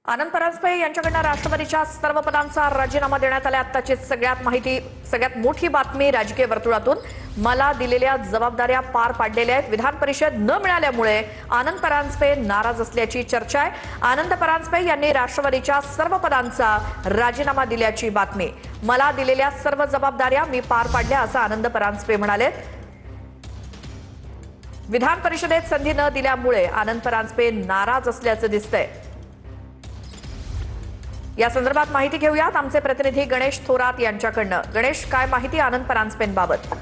आनंद परांजपे यांच्याकडून राष्ट्रवादीच्या सर्व पदांचा राजीनामा देण्यात आला। आताची सगळ्यात मोठी बातमी राजकीय वर्तुळातून मला दिलेल्या जबाबदाऱ्या पार पाडलेल्या आहेत। विधान परिषद न मिळाल्यामुळे आनंद परांजपे नाराज असल्याची चर्चा आहे। आनंद परांजपे यांनी राष्ट्रवादीच्या सर्व पदांचा राजीनामा दिल्याची बातमी। मला दिलेल्या सर्व जबाबदाऱ्या मी पार पाडल्या असं आनंद परांजपे म्हणाले। विधान परिषदेत संधी न दिल्यामुळे आनंद परांजपे नाराज असल्याचं दिसतंय। या संदर्भात माहिती घेऊयात आमचे प्रतिनिधी गणेश थोरात यांच्याकडनं। गणेश, काय माहिती आनंद परांजपेंबाबत?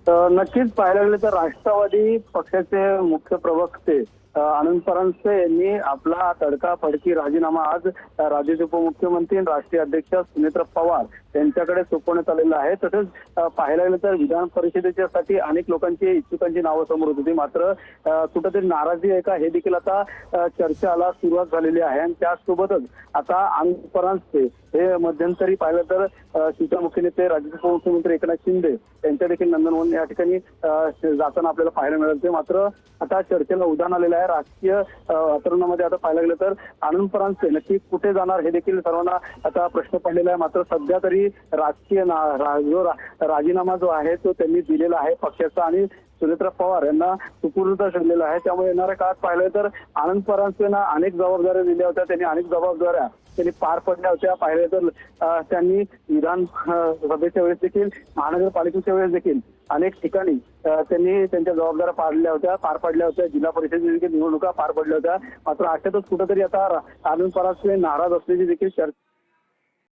नक्कीच पाहायला गेलं तर राष्ट्रवादी पक्षाचे मुख्य प्रवक्ते आनंद परांजपे यांनी आपला तडकाफडकी राजीनामा आज राज्याचे उपमुख्यमंत्री आणि राष्ट्रीय अध्यक्ष सुनेत्र पवार यांच्याकडे सोपवण्यात आलेला आहे। तसेच पाहायला गेलं तर विधान परिषदेच्यासाठी अनेक लोकांची इच्छुकांची नावं समोर होती, मात्र कुठेतरी नाराजी आहे का हे देखील आता चर्चेला सुरुवात झालेली आहे। आणि त्यासोबतच आता आनंद परांजपे हे मध्यंतरी पाहिलं तर शिवसेना मुख्य नेते राज्याचे उपमुख्यमंत्री एकनाथ शिंदे यांच्या देखील नंदनवन या ठिकाणी जाताना आपल्याला पाहायला मिळाले। मात्र आता चर्चेला उधाण आलेलं आहे। राजकीय वातावरणामध्ये आता पाहायला गेलं तर आनंद परांजपे नक्की कुठे जाणार हे देखील सर्वांना आता प्रश्न पडलेला आहे। मात्र सध्या तरी राजकीय जो राजीनामा जो आहे तो त्यांनी दिलेला आहे पक्षाचा आणि सुनेत्र पवार यांना सुपूर्द ठरलेला आहे। त्यामुळे येणाऱ्या काळात पाहिलं तर आनंद परांजपेंना अनेक जबाबदाऱ्या दिल्या होत्या, त्यांनी अनेक जबाबदाऱ्या पार पडल्या होत्या। पाहिलं तर त्यांनी विधान सभेच्या वेळेस देखील महानगरपालिकेच्या वेळेस देखील अनेक ठिकाणी त्यांनी त्यांच्या जबाबदाऱ्या पार पाडल्या होत्या। जिल्हा परिषदेच्या देखील निवडणुका पार पडल्या होत्या। मात्र अशातच कुठेतरी आता आनंद परांजपे नाराज असल्याची देखील चर्चा